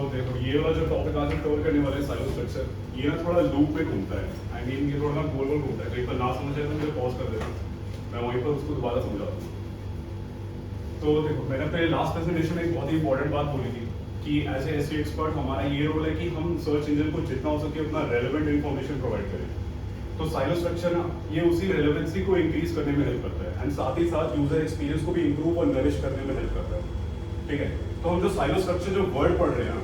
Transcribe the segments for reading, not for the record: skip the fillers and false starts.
देखो ये वाला जो टॉपिक आज हम कवर करने वाले हैं साइलो स्ट्रक्चर, ये ना थोड़ा लूप में घूमता है। आई मीन ये थोड़ा ना गोल गोल घूमता है। तो एक बार ना समझ आए तो मुझे पॉज कर देना, मैं वहीं पर उसको दोबारा समझाता हूँ। तो देखो मैंने अपने लास्ट प्रेजेंटेशन में एक बहुत ही इंपॉर्टेंट बात बोली थी कि एज ए एसईओ एक्सपर्ट हमारा ये रोल है कि हम सर्च इंजन को जितना हो सके उतना रेलेवेंट इन्फॉर्मेशन प्रोवाइड करें। तो साइलो स्ट्रक्चर ना ये उसी रेलेवेंसी को इंक्रीज करने में हेल्प करता है एंड साथ ही साथ यूजर एक्सपीरियंस को भी इंप्रूव और नरिश करने में हेल्प करता है। ठीक है, तो हम जो साइलो स्ट्रक्चर जो वर्ड पढ़ रहे हैं ना,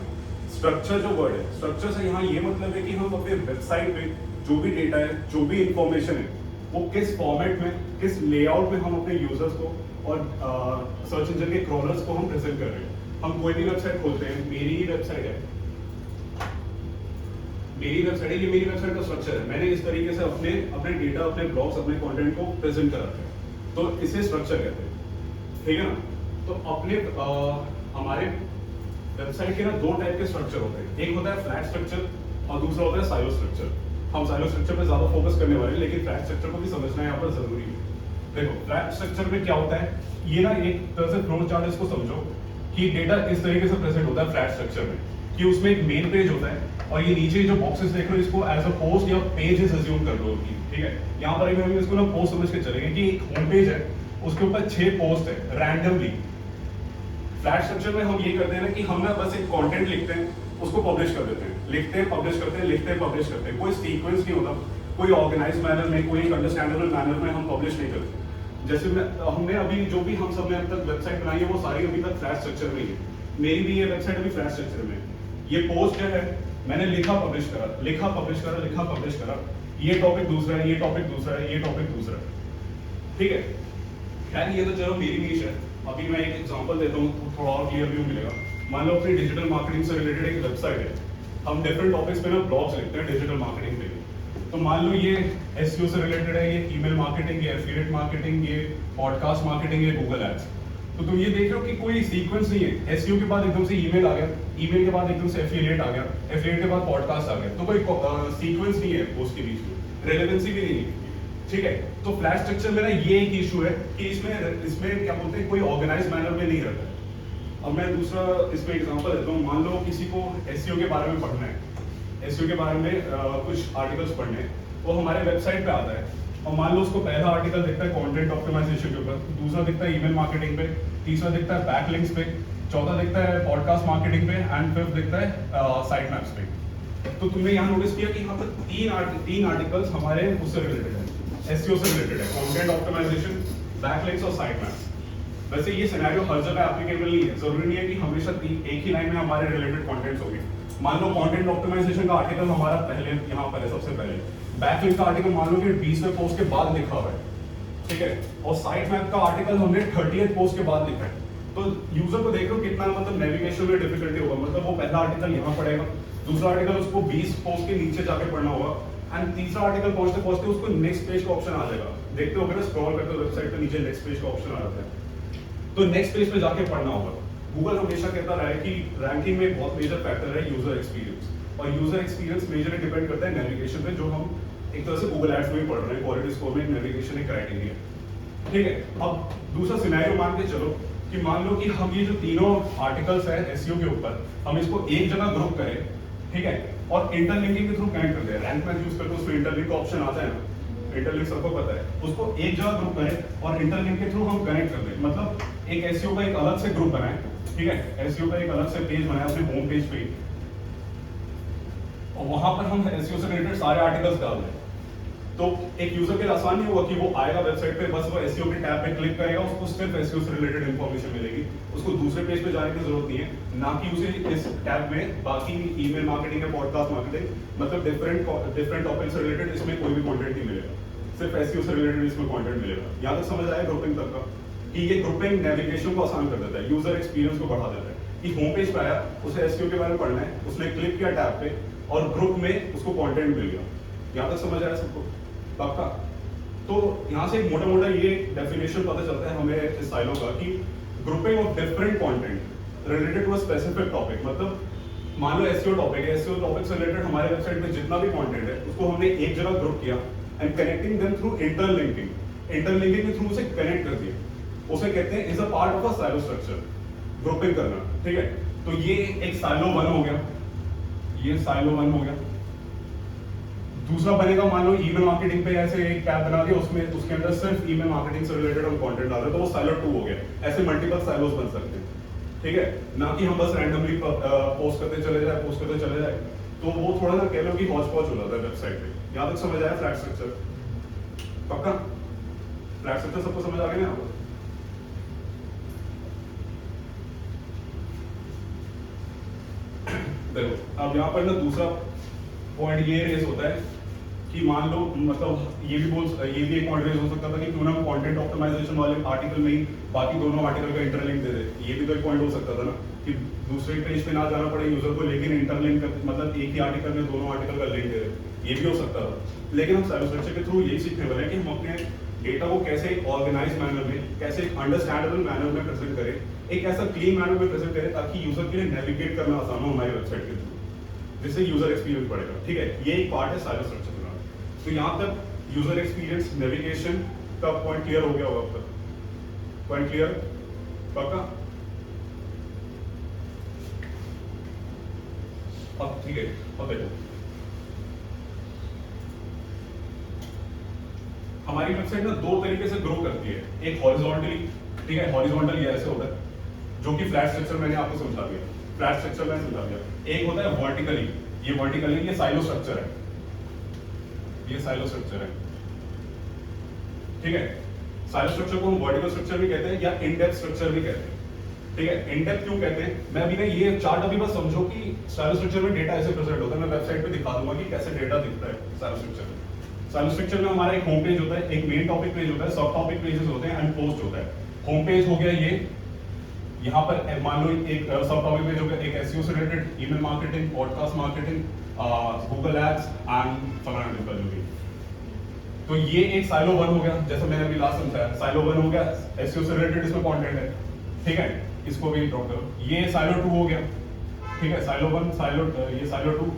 स्ट्रक्चर जो वर्ड है, स्ट्रक्चर से यहाँ ये मतलब है कि हम अपने वेबसाइट पे जो भी डेटा है, जो भी इंफॉर्मेशन है, वो किस फॉर्मेट में, किस लेआउट में हम अपने यूजर्स को और सर्च इंजन के क्रॉलर्स को हम प्रेजेंट कर रहे हैं। हम कोई भी वेबसाइट खोलते हैं, मेरी ही वेबसाइट है, ये मेरी वेबसाइट का स्ट्रक्चर है। मैंने इस तरीके से अपने डेटा, अपने ब्लॉग्स, अपने कंटेंट को प्रेजेंट करा है, तो इसे स्ट्रक्चर कहते हैं। ठीक है ना? तो अपने हमारे वेबसाइट के ना दो टाइप के स्ट्रक्चर होते हैं, एक होता है फ्लैट स्ट्रक्चर और दूसरा होता है साइलो स्ट्रक्चर। हम साइलो स्ट्रक्चर पे ज्यादा फोकस करने वाले हैं, लेकिन फ्लैट स्ट्रक्चर को भी समझना यहाँ पर जरूरी है। देखो फ्लैट स्ट्रक्चर में क्या होता है, ये ना एक तरह से फ्लो चार्ट इसको समझो कि डेटा इस तरीके से प्रेजेंट होता है फ्लैट स्ट्रक्चर में कि उसमें एक मेन पेज होता है और ये नीचे जो बॉक्सेस देख रहे हो इसको एज अ पोस्ट या पेजेस अज्यूम कर लो कि ठीक है। यहाँ पर हम इसको ना पोस्ट समझ के चलेंगे कि एक होम पेज है, उसके ऊपर 6 पोस्ट है रैंडमली। फ्लैट स्ट्रक्चर में हम ये करते हैं ना कि हम ना बस एक कंटेंट लिखते हैं, उसको पब्लिश कर देते हैं, लिखते हैं पब्लिश करते हैं, लिखते हैं पब्लिश करते हैं। कोई सीक्वेंस नहीं होता, कोई ऑर्गेनाइज मैनर में, कोई अंडरस्टैंडेबल मैनर में हम पब्लिश नहीं करते। जैसे हमने अभी जो भी हम सबने अब तक वेबसाइट बनाई है वो सारी अभी तक फ्लैट स्ट्रक्चर में ही है। मेरी भी ये वेबसाइट अभी फ्लैट स्ट्रक्चर में है। ये पोस्ट है, मैंने लिखा पब्लिश करा, लिखा पब्लिश करा, लिखा पब्लिश करा। ये टॉपिक दूसरा है, ये टॉपिक दूसरा है, ये टॉपिक दूसरा है। ठीक है, खैर ये तो चलो मेरी नीश है। अभी मैं एक एग्जांपल देता हूँ, थोड़ा और क्लियर व्यू मिलेगा। मान लो अपनी डिजिटल मार्केटिंग से रिलेटेड एक वेबसाइट है, हम डिफरेंट टॉपिक्स पे ना ब्लॉग्स लिखते हैं डिजिटल मार्केटिंग पे। तो मान लो ये एसईओ से रिलेटेड है, ये ईमेल मार्केटिंग, ये एफिलिएट मार्केटिंग, ये पॉडकास्ट मार्केटिंग, ये गूगल एड्स। तो तुम ये देख रहे हो कि कोई सीक्वेंस नहीं है। एसईओ के बाद एकदम से ईमेल आ गया, ईमेल के बाद एकदम से एफिलिएट आ गया, एफिलिएट के बाद पॉडकास्ट आ गया। तो कोई सीक्वेंस नहीं है उसके बीच में, रेलेवेंसी भी नहीं है। ठीक है, तो फ्लैट स्ट्रक्चर में ना ये एक इशू है कि इसमें क्या बोलते हैं, कोई ऑर्गेनाइज मैनर में नहीं रहता है। अब मैं दूसरा इसमें एग्जांपल देता हूँ। मान लो किसी को एसईओ के बारे में पढ़ना है, एसईओ के बारे में कुछ आर्टिकल्स पढ़ने हैं, वो हमारे वेबसाइट पे आता है और मान लो उसको पहला आर्टिकल दिखता है कंटेंट ऑप्टिमाइजेशन के ऊपर, दूसरा दिखता है ईमेल मार्केटिंग पे, तीसरा दिखता है बैकलिंक्स पे, चौथा दिखता है पॉडकास्ट मार्केटिंग पे एंड फिफ्थ दिखता है साइट मैप्स पे। तो तुमने यहाँ नोटिस किया कि यहाँ पर तीन आर्टिकल्स हमारे उससे रिलेटेड है, एसईओ से रिलेटेड है, कंटेंट ऑप्टिमाइजेशन, बैकलिंक्स और साइट मैप्स। वैसे ये सिनेरियो हर जगह एप्लीकेबल नहीं है, जरूरी नहीं है कि हमेशा एक ही लाइन में हमारे रिलेटेड कंटेंट्स होंगे। मान लो कंटेंट ऑप्टिमाइजेशन का आर्टिकल हमारा पहले यहाँ पर है, सबसे पहले बैकलिंक का आर्टिकल मान लो कि 20वें पोस्ट के बाद लिखा हुआ है, ठीक है, और साइट मैप का आर्टिकल हमने 30th पोस्ट के बाद लिखा है। तो यूजर को देख लो कितना मतलब नेविगेशन में डिफिकल्टी होगा। मतलब वो पहला आर्टिकल यहाँ पढ़ेगा, दूसरा आर्टिकल उसको 20 पोस्ट के नीचे जाके पढ़ना होगा एंड तीसरा आर्टिकल पहुंचते पहुंचते उसको नेक्स्ट पेज का ऑप्शन आ जाएगा। देखते हो ना, स्क्रॉल करते हो वेबसाइट पे नीचे नेक्स्ट पेज का ऑप्शन आ जाता है, तो नेक्स्ट पेज पे जाके पढ़ना होगा। गूगल हमेशा कहता रहा है कि रैंकिंग में एक बहुत मेजर फैक्टर है यूजर एक्सपीरियंस, और यूजर एक्सपीरियंस मेजरली डिपेंड करता है नेविगेशन पे, जो हम एक तरह से गूगल एड्स में भी पढ़ रहे हैं। क्वालिटी स्कोर में नेविगेशन एक क्राइटेरिया, ठीक है। अब दूसरा सिनेरियो मान के चलो कि मान लो कि हम ये जो तीनों आर्टिकल्स है एसईओ के ऊपर, हम इसको एक जगह ग्रुप करें, ठीक है, और इंटरलिंकिंग के थ्रू कनेक्ट कर दें। रैंक मैच यूज करते हैं, उसमें इंटरलिंक का ऑप्शन आता है ना, इंटरलिंक सबको पता है। उसको एक जगह ग्रुप करें और इंटरलिंक के थ्रू हम कनेक्ट कर दें। मतलब एक एसईओ का एक अलग से ग्रुप बनाए, ठीक है, एसईओ का एक अलग से पेज बनाए अपने होम पेज पे, और वहां पर हम एसईओ से रिलेटेड सारे आर्टिकल्स डाल दें। तो एक यूजर के लिए आसान नहीं होगा कि वो आएगा वेबसाइट पे, बस वो एसईओ के टैब पे क्लिक करेगा, उसको सिर्फ एसईओ से रिलेटेड इंफॉर्मेशन मिलेगी, उसको दूसरे पेज पे जाने की जरूरत नहीं है, ना कि उसे इस टैब में बाकी ईमेल मार्केटिंग या पॉडकास्ट मार्केटिंग, मतलब डिफरेंट टॉपिक से रिलेटेड इसमें कोई भी कंटेंट नहीं मिलेगा, सिर्फ एसईओ से रिलेटेड इसमें कंटेंट मिलेगा। यहाँ तक समझ आया ग्रुपिंग तक का, कि ये ग्रुपिंग नेविगेशन को आसान कर देता है, यूजर एक्सपीरियंस को बढ़ा देता है कि होम पेज पे आया, उसे एसईओ के बारे में पढ़ना है, उसने क्लिक किया टैब पे और ग्रुप में उसको कंटेंट मिल गया। यहाँ तक समझ आया सबको पक्का? तो यहाँ से मोटा मोटा ये डेफिनेशन पता चलता है हमें इस साइलो का कि grouping of different content related to a specific topic. मतलब मान लो एसईओ टॉपिक है, एसईओ टॉपिक से रिलेटेड हमारे वेबसाइट में जितना भी कंटेंट है उसको हमने एक जगह ग्रुप किया and connecting them through interlinking के थ्रू उसे कनेक्ट कर दिया, उसे कहते हैं is a part of a silo structure, grouping करना, ठीक है। तो ये एक साइलो 1 हो गया, ये साइलो 1 हो गया। दूसरा बनेगा, मान लो ईमेल मार्केटिंग पे ऐसे एक टैब बना दिया, उसमें उसके अंदर सिर्फ ईमेल मार्केटिंग से रिलेटेड हम कंटेंट डाल रहे हैं, तो वो साइलो 2 हो गया। ऐसे मल्टीपल साइलोस बन सकते हैं, ठीक है ना, कि हम बस रैंडमली पोस्ट करते चले जाए, तो वो थोड़ा सा कह लो कि हौच पौच हो जाता है वेबसाइट पे। यहाँ तक समझ आया फ्लैट स्ट्रक्चर? पक्का फ्लैट स्ट्रक्चर सबको समझ आ गया ना यहाँ पर? देखो अब यहाँ पर ना दूसरा पॉइंट ये रेज होता है कि मान लो, मतलब ये भी एक पॉइंट रेज हो सकता था कि क्यों ना हम कंटेंट ऑप्टिमाइजेशन वाले आर्टिकल में ही बाकी दोनों आर्टिकल का इंटरलिंक दे दे। ये भी तो एक पॉइंट हो सकता था ना, कि दूसरे पेज पे ना जाना पड़े यूजर को, लेकिन इंटरलिंक मतलब एक ही आर्टिकल में दोनों आर्टिकल का लिंक दे दे। ये भी हो सकता था। लेकिन हम साइलो स्ट्रक्चर के थ्रू यही सीखने वाले हैं कि हम अपने डेटा को कैसे ऑर्गेनाइज मैनर में, कैसे एक अंडरस्टैंडेबल मैनर में प्रेजेंट करें, एक ऐसा क्लीन मैनर में प्रेजेंट करें ताकि यूजर के लिए नेविगेट करना आसान हो हमारी वेबसाइट के थ्रू, जिससे यूजर एक्सपीरियंस बढ़ेगा। ठीक है, ये एक पार्ट है साइलो स्ट्रक्चर का। तो यहाँ तक यूजर एक्सपीरियंस, नेविगेशन का पॉइंट क्लियर हो गया होगा अब तक? Point clear? पक्का? अब ठीक है, अब देखो हमारी वेबसाइट ना दो तरीके से ग्रो करती है। एक हॉरिजॉन्टली, ठीक है, हॉरिजॉन्टल ये ऐसे होता है जो कि फ्लैट स्ट्रक्चर मैंने आपको समझा दिया, फ्लैट स्ट्रक्चर मैंने समझा दिया। एक होता है वर्टिकली, ये वर्टिकली, ये साइलो स्ट्रक्चर है, ये साइलो स्ट्रक्चर है, ठीक है। साइलो स्ट्रक्चर को हम वर्टिकल स्ट्रक्चर भी कहते हैं या इनडेप्थ स्ट्रक्चर भी कहते हैं, ठीक है। इनडेप्थ क्यों कहते हैं, मैं अभी ना ये चार्ट अभी बस समझो कि साइलो स्ट्रक्चर में डेटा ऐसे प्रेजेंट होता है। मैं वेबसाइट पे दिखा दूंगा कि कैसे डेटा दिखता है साइलो स्ट्रक्चर में। साइलो स्ट्रक्चर में हमारा एक होम पेज होता है, एक मेन टॉपिक पेज होता है, सब टॉपिक पेजेस होते हैं एंड पोस्ट होता है। होम पेज हो गया ये, यहाँ पर मान लो एक सब टॉपिक पेज हो गया, एक एसईओ से related, email marketing, podcast marketing, Google ads and फलाना टिप्पा जो भी। तो ये एक साइलो 1 हो गया, जैसा मैंने अभी लास्ट समझाया, साइलो 1 हो गया, एसईओ से रिलेटेड इसमें कंटेंट है, ठीक है, इसको भी ड्रॉप करो। ये साइलो 2 हो गया, ठीक है, साइलो 1, ये साइलो 2,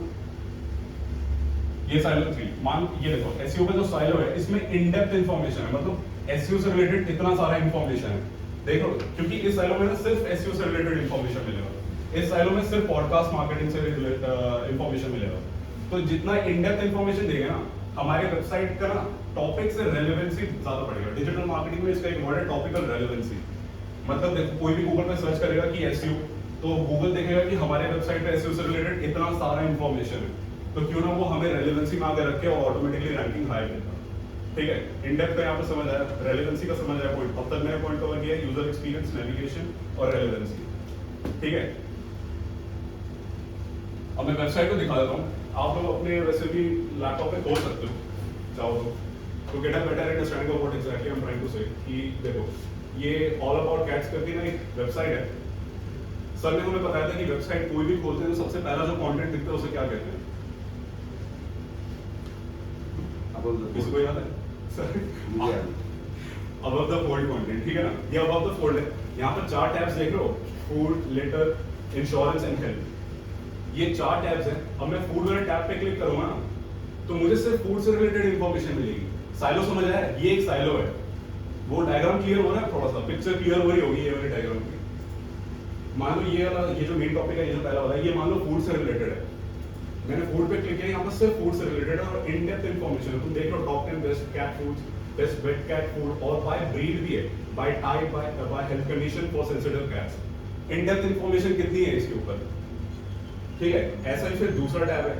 ये साइलो 3। मान ये देखो एसईओ का जो साइलो है इसमें इन डेप्थ इंफॉर्मेशन है, मतलब एसईओ से रिलेटेड इतना सारा इंफॉर्मेशन है। देखो क्योंकि इस साइलो में सिर्फ एसईओ से रिलेटेड इंफॉर्मेशन मिलेगा, इस साइलो में सिर्फ पॉडकास्ट मार्केटिंग से रिलेटेड इंफॉर्मेशन मिलेगा। तो जितना इन डेप्थ इंफॉर्मेशन देंगे ना, हमारे वेबसाइट का ना टॉपिक से रेलेवेंसी ज्यादा बढ़ेगा। डिजिटल मार्केटिंग में इसका एक वर्ड है टॉपिकल रेलेवेंसी। मतलब देखो कोई भी गूगल पे सर्च करेगा कि एसईओ, तो गूगल देखेगा कि हमारे वेबसाइट पे एसईओ से रिलेटेड इतना सारा इंफॉर्मेशन है, तो क्यों ना वो हमें रेलेवेंसी में आगे रखे और ऑटोमेटिकली रैंकिंग हाई देगा। ठीक है, इन-डेप्थ का यहाँ पे समझ आया, रेलेवेंसी का समझ आया पॉइंट। अब तक मैंने पॉइंट कवर किया यूजर एक्सपीरियंस, नेविगेशन और रेलेवेंसी। ठीक है, अब मैं वेबसाइट को दिखा देता हूँ। आप लोग अपने वैसे भी लैपटॉप पे खोल सकते हो चाहो तो get a better understanding of what exactly I am trying to say. कि देखो ये ऑल अबाउट कैट्स करके ना एक वेबसाइट है। सर ने हमें बताया था कि वेबसाइट कोई भी खोलते हैं तो सबसे पहला जो कंटेंट दिखता है उसे क्या कहते हैं? किसी को याद है? Sir above the fold content, ठीक है ना, ये अबव द फोल्ड है। यहाँ पर 4 टैब्स देख रहे हो, food, letter, insurance and health. ये 4 टैब्स हैं। अब मैं फूड वाले टैब पे क्लिक करूंगा ना, तो मुझे सिर्फ फूड से रिलेटेड इंफॉर्मेशन मिलेगी। साइलो समझ आया? ये एक साइलो है। वो डायग्राम क्लियर हो रहा है, थोड़ा सा पिक्चर क्लियर हो रही होगी ये वाली डायग्राम की। मान लो ये वाला, ये जो मेन टॉपिक है, ये जो पहला वाला है, ये मान लो फूड से रिलेटेड है। मैंने फूड पे क्लिक किया, यहाँ पर सिर्फ फूड से रिलेटेड और इन डेप्थ इंफॉर्मेशन है। तुम देख लो top 10 best cat foods, best wet cat food, और बाय ब्रीड भी है, by type, by health condition for sensitive cats. In depth information कितनी है इसके ऊपर? ठीक है, ऐसा ही फिर दूसरा टैब है,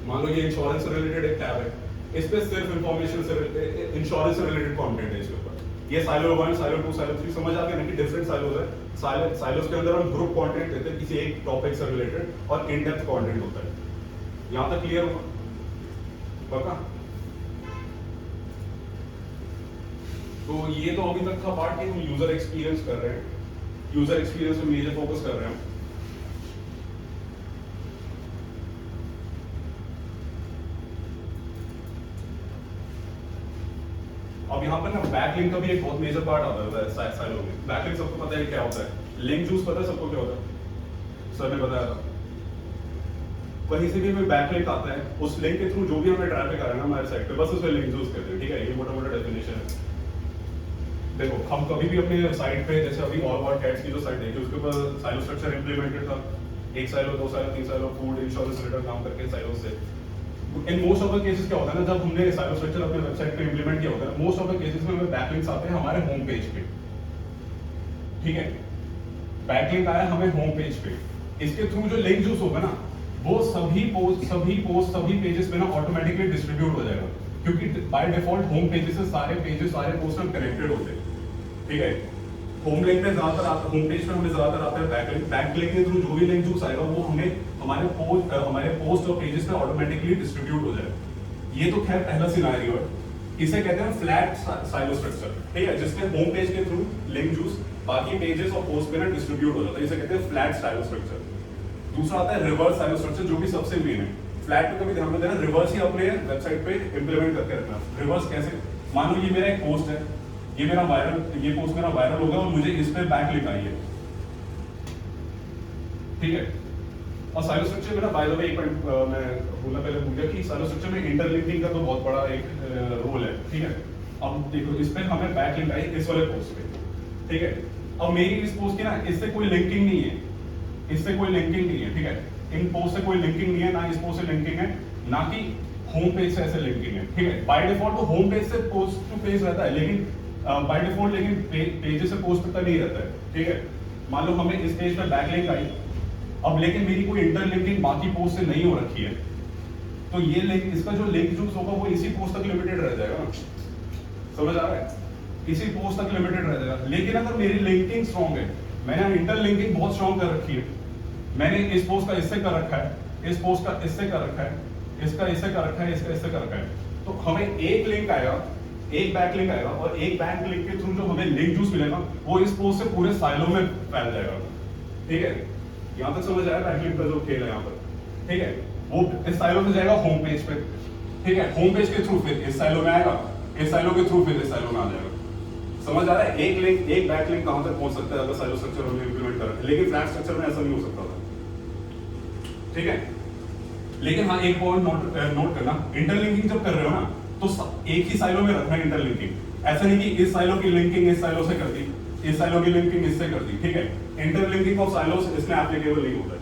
मान लो ये इंश्योरेंस से रिलेटेड एक टैब है, इस पे सिर्फ इंफॉर्मेशन से इंश्योरेंस से रिलेटेड कंटेंट है इसके ऊपर। ये साइलो 1, साइलो 2, साइलो 3 समझ आ गया ना कि डिफरेंट साइलोज है। साइलोज के अंदर हम ग्रुप कंटेंट देते हैं किसी एक टॉपिक से रिलेटेड और इन डेप्थ कंटेंट होता है। यहां तक क्लियर होगा? पक्का? तो ये तो अभी तक था पार्ट कि हम यूजर एक्सपीरियंस कर रहे हैं, यूजर एक्सपीरियंस पे मेजर फोकस कर रहे हैं। अब यहाँ पर ना बैकलिंक का भी एक बहुत मेजर पार्ट आता है साइलो में। बैकलिंक सबको पता है क्या होता है, लिंक जूस पता है सबको क्या होता है? सर ने बताया था। कहीं से भी हमें बैकलिंक आता है, उस लिंक के थ्रू जो भी हमें ट्रैफिक आ रहा है ना हमारे साइट पे, बस उसे लिंक जूस कहते हैं। ठीक है, ये मोटा मोटा डेफिनेशन है। देखो हम कभी भी अपने साइट पे जैसे अभी ऑल अबाउट कैट्स की जो साइट देखी उसके ऊपर साइलो स्ट्रक्चर इंप्लीमेंटेड था, 1 silo 2 silo 3 silo food insurance related काम करके साइलो से। In most of the cases क्या होता है ना, जब हमने साइलो स्ट्रक्चर अपने वेबसाइट पे इंप्लीमेंट किया होता है, मोस्ट ऑफ द केसेस में हमें बैकलिंक्स आते हैं हमारे होम पेज पे, ठीक है, बैकलिंक आया हमें होम पेज पे, इसके थ्रू जो लिंक यूज होगा ना वो सभी पोस्ट सभी पेजेस पे ना ऑटोमेटिकली डिस्ट्रीब्यूट हो जाएगा, क्योंकि बाय डिफॉल्ट होम पेजेस से सारे पेजेस सारे पोस्ट में कनेक्टेड होते हैं, ठीक है। होम लिंक पे ज्यादातर आता, होम पेज पे हमें ज्यादातर आता है बैकलिंक, बैकलिंक के थ्रू जो भी लिंक यूज आएगा वो हमें हमारे पोस्ट और पेजेस पे ऑटोमेटिकली डिस्ट्रीब्यूट हो जाएगा। ये तो खैर पहला सिनेरियो है, इसे कहते हैं फ्लैट साइलो स्ट्रक्चर, ठीक है, जिसमें होम पेज के थ्रू लिंक यूज बाकी पेजेस और पोस्ट पे ना डिस्ट्रीब्यूट हो जाता है, इसे कहते हैं फ्लैट साइलो स्ट्रक्चर। दूसरा आता है रिवर्स साइलो स्ट्रक्चर, जो कि सबसे मेन है। फ्लैट पे कभी ध्यान में देना, रिवर्स ही अपने वेबसाइट पे इंप्लीमेंट करके रखना। रिवर्स कैसे, मान लो ये मेरा एक पोस्ट है, ये पोस्ट मेरा वायरल होगा और मुझे इस पे बैकलिंक आई है, ठीक है। और साइलो स्ट्रक्चर में ना बाय द वे एक पॉइंट मैं बोलना पहले भूल गया कि साइलो स्ट्रक्चर में इंटरलिंकिंग का तो बहुत बड़ा एक रोल है, ठीक है। अब देखो इस पे हमें बैकलिंक आई इस वाले पोस्ट पे, ठीक है। अब मेरी इस पोस्ट की ना इससे कोई लिंकिंग नहीं है, इससे कोई लिंकिंग नहीं है, ठीक है। इन पोस्ट से कोई लिंकिंग नहीं है, ना इस पोस्ट से लिंकिंग है, ना कि होम पेज से ऐसे लिंकिंग है, ठीक है। बाय डिफॉल्ट तो होम पेज से पोस्ट टू पेज रहता है, लेकिन बाय डिफॉल्ट लेकिन पेजेस से पोस्ट तक नहीं रहता है, ठीक है। मान लो हमें इस पेज पे बैकलिंक आई, अब लेकिन मेरी कोई इंटरलिंकिंग बाकी पोस्ट से नहीं हो रखी है, तो ये लिंक, इसका जो लिंक यूज होगा वो इसी पोस्ट तक लिमिटेड रह जाएगा ना, समझ आ रहा है, इसी पोस्ट तक लिमिटेड रह जाएगा। लेकिन अगर मेरी लिंकिंग स्ट्रॉन्ग है, मैंने इंटरलिंकिंग बहुत स्ट्रॉन्ग कर रखी है, मैंने इस पोस्ट का इससे कर रखा है, इस पोस्ट का इससे कर रखा है, इसका इससे कर रखा है, इसका इससे कर रखा है, तो हमें एक लिंक आएगा, एक बैकलिंक आएगा, और एक बैकलिंक के थ्रू जो हमें लिंक जूस मिलेगा वो इस पोस्ट से पूरे साइलो में फैल जाएगा, ठीक है। यहां तक समझ आया बैकलिंक का जो खेल है यहाँ पर, ठीक है। वो इस साइलो में जाएगा होम पेज पे, ठीक है, होम पेज के थ्रू फिर इस साइलो में आएगा, इस साइलो के थ्रू फिर इस साइलो में आ जाएगा। समझ आ रहा है, एक लिंक एक बैकलिंक कहां तक पहुंच सकता है अगर साइलो स्ट्रक्चर हमने इंप्लीमेंट करा, लेकिन फ्लैट स्ट्रक्चर में ऐसा नहीं हो सकता था, ठीक है। लेकिन हाँ एक पॉइंट नोट करना, इंटरलिंकिंग जब कर रहे हो ना तो एक ही साइलो में रखना इंटरलिंकिंग, ऐसा नहीं कि इस साइलो की लिंकिंग इस साइलो से कर दी, इस साइलो की लिंकिंग इससे कर दी, ठीक है। इंटरलिंकिंग ऑफ साइलोस इसमें एप्लीकेबल नहीं होता है,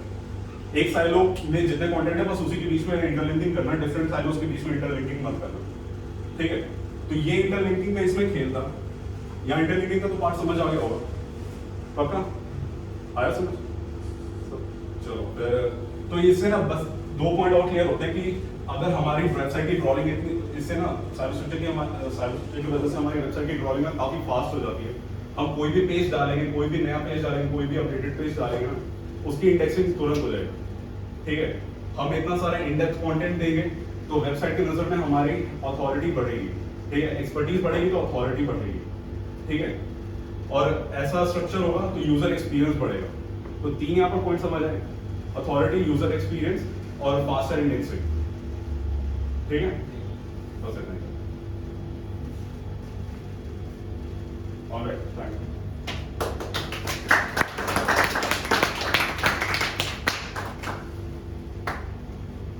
एक साइलो में जितने कंटेंट है बस उसी के बीच में इंटरलिंकिंग करना, डिफरेंट साइलोस के बीच में इंटरलिंकिंग मत करना, ठीक है। तो ये इंटरलिंकिंग का इसमें खेल था, यहाँ इंटरलिंकिंग का तो पार्ट समझ आ गया होगा, पक्का आया समझ। चलो तो इससे ना बस 2 पॉइंट और क्लियर होते हैं कि अगर हमारी वेबसाइट की क्रॉलिंग इतनी, इससे ना साइलो स्ट्रक्चर की वजह से हमारी वेबसाइट की क्रॉलिंग काफी फास्ट हो जाती है। हम कोई भी पेज डालेंगे, कोई भी नया पेज डालेंगे, कोई भी अपडेटेड पेज डालेंगे ना, उसकी इंडेक्सिंग तुरंत हो जाएगी, ठीक है। हम इतना सारा इंडेक्स कंटेंट देंगे तो वेबसाइट की नजर में हमारी अथॉरिटी बढ़ेगी, ठीक है, एक्सपर्टीज बढ़ेगी तो अथॉरिटी बढ़ेगी, ठीक है। और ऐसा स्ट्रक्चर होगा तो यूजर एक्सपीरियंस बढ़ेगा। तो 3 यहाँ पर पॉइंट समझ आए, अथॉरिटी, यूजर एक्सपीरियंस और फास्टर इंडेक्सिंग, ठीक है, बस इतना ही। Alright, thank you.